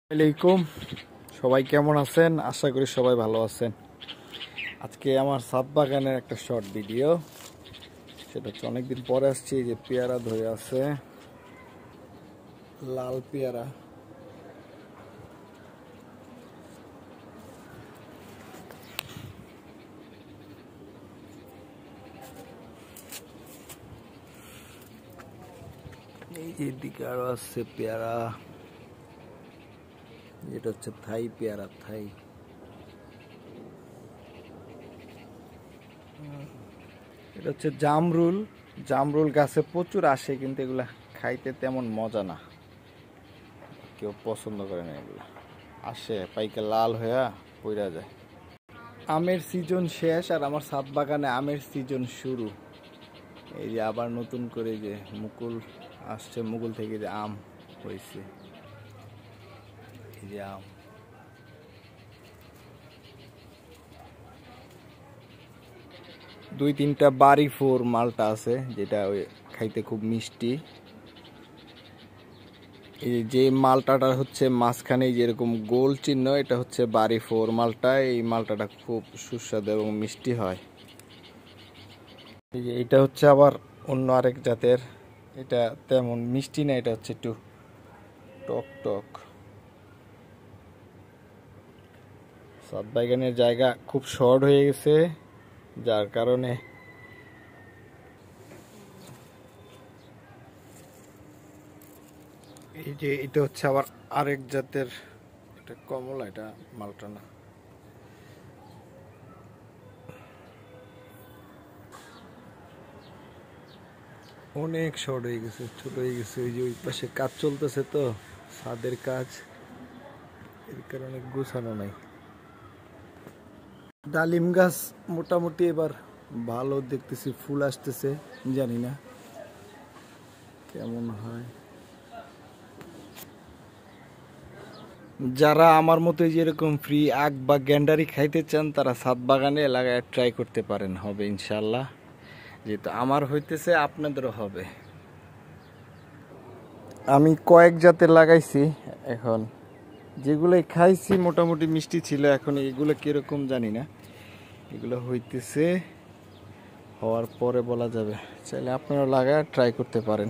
আসসালামাইকুম, সবাই কেমন আছেন? আশা করি সবাই ভালো আছেন। আজকে আমার ছাদ বাগানের একটা শর্ট ভিডিও, সেটা হচ্ছে অনেকদিন পরে আসছি। যে পেয়ারা ধরে আছে, লাল পেয়ারা। এই যে দিকে আরো আছে পেয়ারা। এটা হচ্ছে থাই পেয়ারা, থাই। এটা হচ্ছে জামরুল। জামরুল গাছে প্রচুর আসে, কিন্তু এগুলা খাইতে তেমন মজা না, কেউ পছন্দ করে না। এগুলা আসে পাইকে লাল হয়ে পইরা যায়। আমের সিজন শেষ আর আমার ছাদ বাগানে আমের সিজন শুরু। এই যে আবার নতুন করে যে মুকুল আসছে, মুকুল থেকে যে আম হয়েছে, এই যে আম। দুই তিনটা বাড়ি ফোর মালটা আছে, যেটা ওই খাইতে খুব মিষ্টি। এই যে মালটাটা হচ্ছে মাঝখানে যেরকম গোল চিহ্ন, এটা হচ্ছে বাড়ি ফোর মালটা। এই মালটাটা খুব সুস্বাদু এবং মিষ্টি হয়। এই যে এটা হচ্ছে আবার অন্য আরেক জাতের, এটা তেমন মিষ্টি না, এটা হচ্ছে একটু টক টক। ছাদ বাগানের জায়গা খুব শর্ট হয়ে গেছে, যার কারণে এই যে এটা হচ্ছে আবার আরেক জাতের, এটা কমলা, এটা মালটা না। অনেক শর্ট হয়ে গেছে, ছোট হয়ে গেছে। ওই যে ওই পাশে কাজ চলতেছে, তো ছাদের কাজ, এর কারণে গোছানো নাই। ডালিম গাছ মোটামুটি এবার ভালো দেখতেছি, ফুল আসতেছে, জানি না কেমন হয়। যারা আমার মতো যেরকম ফ্রি আখ বা গ্যান্ডারি খাইতে চান, তারা ছাদ বাগানে লাগায় ট্রাই করতে পারেন, হবে ইনশাল্লাহ। যেহেতু আমার হইতেছে, আপনাদেরও হবে। আমি কয়েক জাতের লাগাইছি, এখন যেগুলোই খাইছি মোটামুটি মিষ্টি ছিল। এখন এগুলো কিরকম জানি না, এগুলো হইতেছে, হওয়ার পরে বলা যাবে। চাইলে আপনারা লাগায় ট্রাই করতে পারেন।